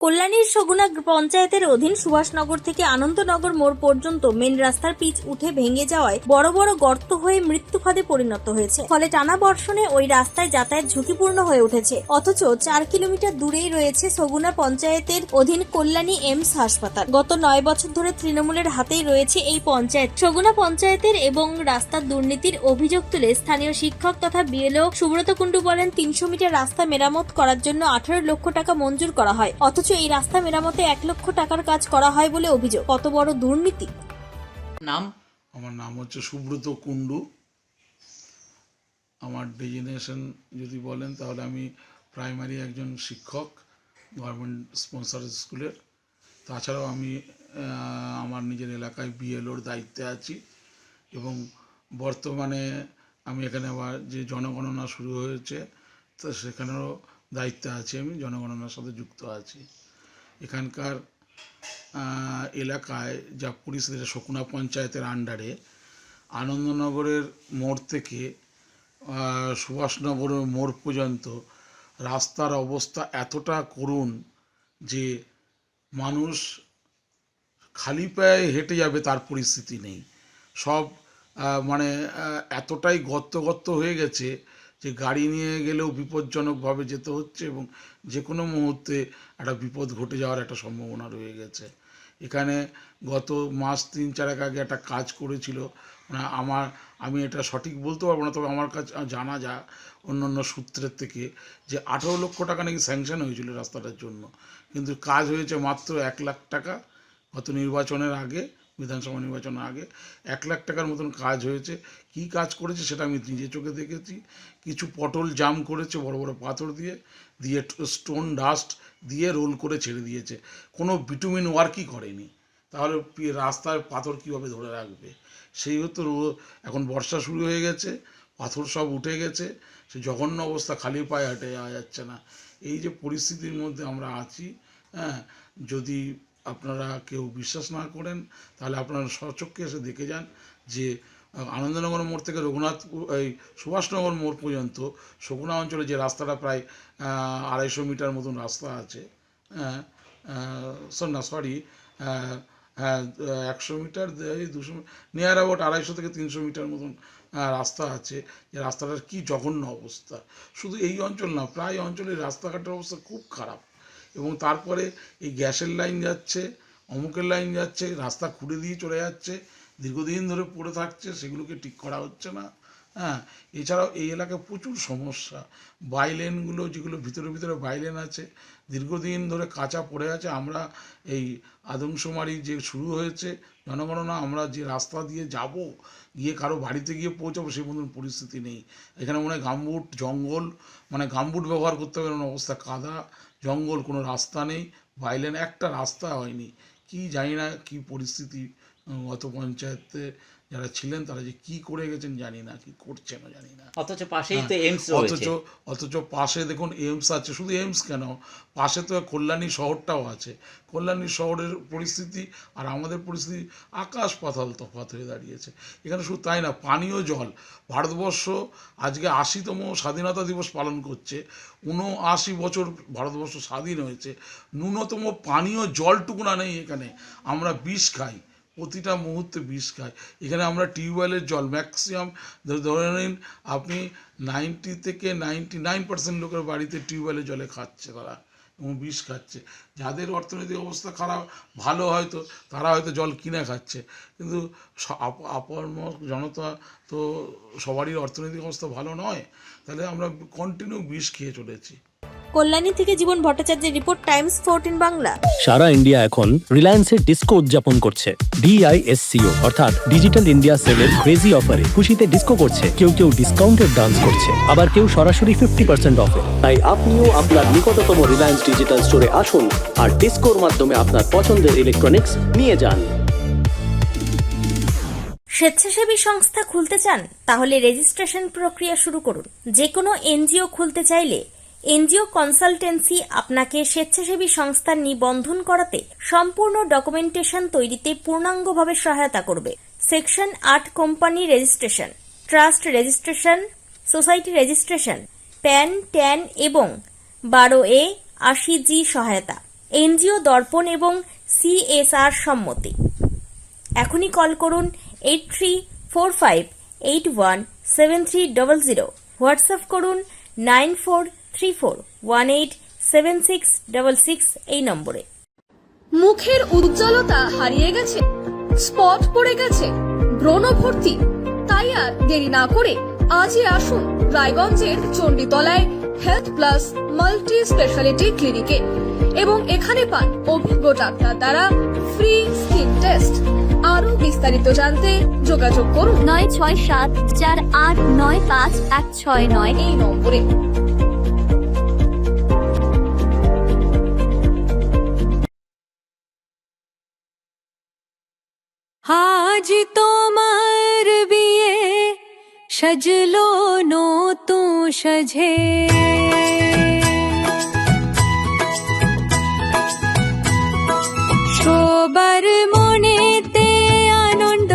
কল্যাণীর সগুনা পঞ্চায়েতের অধীন সুভাষনগর থেকে আনন্দনগর মোড় পর্যন্ত মেন রাস্তার পিচ উঠে ভেঙে যাওয়ায় বড় বড় গর্ত হয়ে মৃত্যু ফাঁদে পরিণত হয়েছে। ফলে টানা বর্ষণে ওই রাস্তায় যাতায়াত ঝুঁকিপূর্ণ হয়ে উঠেছে। অথচ 4 কিলোমিটার দূরেই রয়েছে সগুনা পঞ্চায়েতের অধীন কল্যাণী এমস হাসপাতাল। গত 9 বছর ধরে তৃণমূলের হাতেই রয়েছে এই পঞ্চায়েত। সগুনা পঞ্চায়েতের এবং রাস্তার দুর্নীতির অভিযোগ তুলে স্থানীয় শিক্ষক তথা বিএলও সুব্রত কুণ্ডু বলেন, 300 মিটার রাস্তা মেরামত করার জন্য 18 লক্ষ টাকা মঞ্জুর করা হয়, অথচ এই রাস্তা মেরামতে 1 লক্ষ টাকার কাজ করা হয় বলে অভিযোগ। কত বড় দুর্নীতি! আমার নাম হচ্ছে সুব্রত কুণ্ডু। আমার ডেজিগনেশন যদি বলেন তাহলে আমি প্রাইমারি একজন শিক্ষক গভর্নমেন্ট স্পন্সর স্কুলের। তাছাড়াও আমি আমার নিজের এলাকায় বিএলওর দায়িত্বে আছি এবং বর্তমানে আমি এখানে আবার যে জনগণনা শুরু হয়েছে তো সেখানেও দায়িত্বে আছি, আমি জনগণনার সাথে যুক্ত আছি। এখানকার এলাকায় যা পরিস্থিতি, সকুনা পঞ্চায়েতের আন্ডারে আনন্দনগরের মোড় থেকে সুভাষনগরের মোড় পর্যন্ত রাস্তার অবস্থা এতটা করুণ যে মানুষ খালি পায়ে হেঁটে যাবে তার পরিস্থিতি নেই। সব এতটাই গর্ত হয়ে গেছে যে গাড়ি নিয়ে গেলেও বিপজ্জনকভাবে যেতে হচ্ছে এবং যে কোনো মুহূর্তে একটা বিপদ ঘটে যাওয়ার একটা সম্ভাবনা রয়ে গেছে। এখানে গত মাস 3-4 আগে একটা কাজ করেছিল, আমি এটা সঠিক বলতে পারবো না, তবে আমার কাছে জানা যায় অন্য সূত্রের থেকে যে 18 লক্ষ টাকা নাকি স্যাংশন হয়েছিল রাস্তাটার জন্য, কিন্তু কাজ হয়েছে মাত্র 1 লাখ টাকা। গত নির্বাচনের আগে, বিধানসভা নির্বাচনের আগে 1 লাখ টাকার মতন কাজ হয়েছে। কি কাজ করেছে সেটা আমি নিজে চোখে দেখেছি। কিছু পটল জাম করেছে বড় বড় পাথর দিয়ে স্টোন ডাস্ট দিয়ে রোল করে ছেড়ে দিয়েছে, কোনো বিটুমিন ওয়ার্কই করেনি। তাহলে রাস্তায় পাথর কীভাবে ধরে রাখবে? সেই হতো। এখন বর্ষা শুরু হয়ে গেছে, পাথর সব উঠে গেছে, সে জঘন্য অবস্থা, খালি পায়ে হেঁটে যাওয়া যাচ্ছে না। এই যে পরিস্থিতির মধ্যে আমরা আছি, যদি আপনারা কেউ বিশ্বাস না করেন তাহলে আপনারা স্বচক্ষে এসে দেখে যান যে আনন্দনগর মোড় থেকে সুভাষনগর মোড় পর্যন্ত সগুনা অঞ্চলে যে রাস্তাটা প্রায় 250 মিটার মতন রাস্তা আছে, 100 মিটার 200 নিয়ার অ্যাবাউট 250 থেকে 300 মিটার মতন রাস্তা আছে। যে রাস্তাটার কি জঘন্য অবস্থা! শুধু এই অঞ্চল না, প্রায় অঞ্চলে রাস্তাঘাটের অবস্থা খুব খারাপ। এবং তারপরে এই গ্যাসের লাইন যাচ্ছে, অমুকের লাইন যাচ্ছে, রাস্তা খুঁড়ে দিয়ে চলে যাচ্ছে, দীর্ঘদিন ধরে পড়ে থাকছে, সেগুলোকে ঠিক করা হচ্ছে না। এছাড়াও এই এলাকায় প্রচুর সমস্যা। বাইলেনগুলো, যেগুলো ভিতরে বাইলেন আছে, দীর্ঘদিন ধরে কাঁচা পড়ে আছে। আমরা এই আদমশুমারি যে শুরু হয়েছে জনগণনা, আমরা যে রাস্তা দিয়ে যাব, গিয়ে কারো বাড়িতে গিয়ে পৌঁছাবো সেই মতন পরিস্থিতি নেই। এখানে মনে হয় গামবুট জঙ্গল, গামবুট ব্যবহার করতে হবে এমন অবস্থা, কাদা জঙ্গল, কোনো রাস্তা নেই, বাইলেন একটা রাস্তা হয়নি। কি জানি না কি পরিস্থিতি। গত পঞ্চায়েতে যারা ছিলেন তারা যে কি করে গেছেন জানি না, কি করছেন জানি না। অথচ পাশেই তো এমস রয়েছে। অথচ পাশে দেখুন এমস আছে। শুধু এমস কেন, পাশে তো কল্যাণী শহরটাও আছে। কল্যাণী শহরের পরিস্থিতি আর আমাদের পরিস্থিতি আকাশ পাতাল তফাৎ হয়ে দাঁড়িয়েছে। এখানে শুধু তাই না, পানীয় জল, ভারতবর্ষ আজকে 80তম স্বাধীনতা দিবস পালন করছে। 79 বছর ভারতবর্ষ স্বাধীন হয়েছে, ন্যূনতম পানীয় জলটুকু না নেই এখানে। আমরা বিষ খাই, প্রতিটা মুহূর্তে বিষ খায়। এখানে আমরা টিউবওয়েলের জল ম্যাক্সিমাম ধরে নিন আপনি 90 থেকে 99% লোকের বাড়িতে টিউবওয়েলের জলে খাচ্ছে তারা, এবং বিষ খাচ্ছে। যাদের অর্থনৈতিক অবস্থা খারাপ, ভালো হয়তো তারা হয়তো জল কিনে খাচ্ছে, কিন্তু আপার জনতা তো সবারই অর্থনৈতিক অবস্থা ভালো নয়। তাহলে আমরা কন্টিনিউ বিষ খেয়ে চলেছি। কল্যাণী থেকে জীবন ভট্টাচার্যের রিপোর্ট, টাইমস 14 বাংলা। সারা ইন্ডিয়া এখন রিলায়েন্সের ডিস্কো উদযাপন করছে। DISCO অর্থাৎ ডিজিটাল ইন্ডিয়া সেলের ক্রেজি অফারে খুশিতে ডিস্কো করছে। কেউ ডিসকাউন্টেড ডান্স করছে, আবার কেউ সরাসরি 50% অফে। তাই আপনিও আপনার নিকটতম রিলায়েন্স ডিজিটাল স্টোরে আসুন আর ডিস্কোর মাধ্যমে আপনার পছন্দের ইলেকট্রনিক্স নিয়ে যান। স্বেচ্ছাসেবী সংস্থা খুলতে চান? তাহলে রেজিস্ট্রেশন প্রক্রিয়া শুরু করুন। যে কোনো এনজিও খুলতে চাইলে এনজিও কনসালটেন্সি আপনাকে স্বেচ্ছাসেবী সংস্থার নিবন্ধন করাতে, সম্পূর্ণ ডকুমেন্টেশন তৈরিতে পূর্ণাঙ্গভাবে সহায়তা করবে। Section 8 company registration, trust registration, society registration, pan, tan এবং 12A 80G সহায়তা। এনজিও দর্পণ এবং CSR সম্মতি। এখনই কল করুন 8345817300, হোয়াটসঅ্যাপ করুন 9434187666 এই নম্বরে। মুখের উজ্জ্বলতা হারিয়ে গেছে, স্পট পড়ে গেছে, ব্রণ ভর্তি, তাই আর দেরি না করে আজই আসুন রায়গঞ্জের চণ্ডীতলায় হেলথ প্লাস মাল্টি স্পেশালিটি ক্লিনিকে এবং এখানে পান অভিজ্ঞ ডাক্তার দ্বারা ফ্রি স্কিন টেস্ট। আরো বিস্তারিত জানতে যোগাযোগ করুন 9674895169 এই নম্বরে। আজ তোমার বিয়ে সাজলো নতুন সাজে, সবার মনেতে আনন্দ,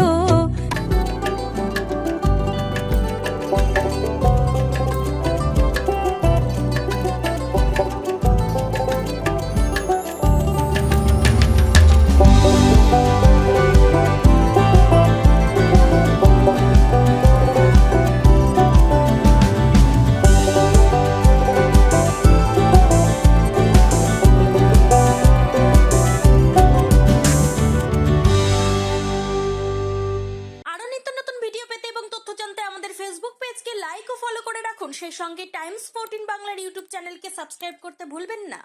আরো নিত্য নতুন ভিডিও পেতে এবং তথ্য জানতে আমাদের ফেসবুক পেজকে লাইক ও ফলো করে রাখুন। সেই সঙ্গে টাইমস 14 বাংলার ইউটিউব চ্যানেলকে সাবস্ক্রাইব করতে ভুলবেন না।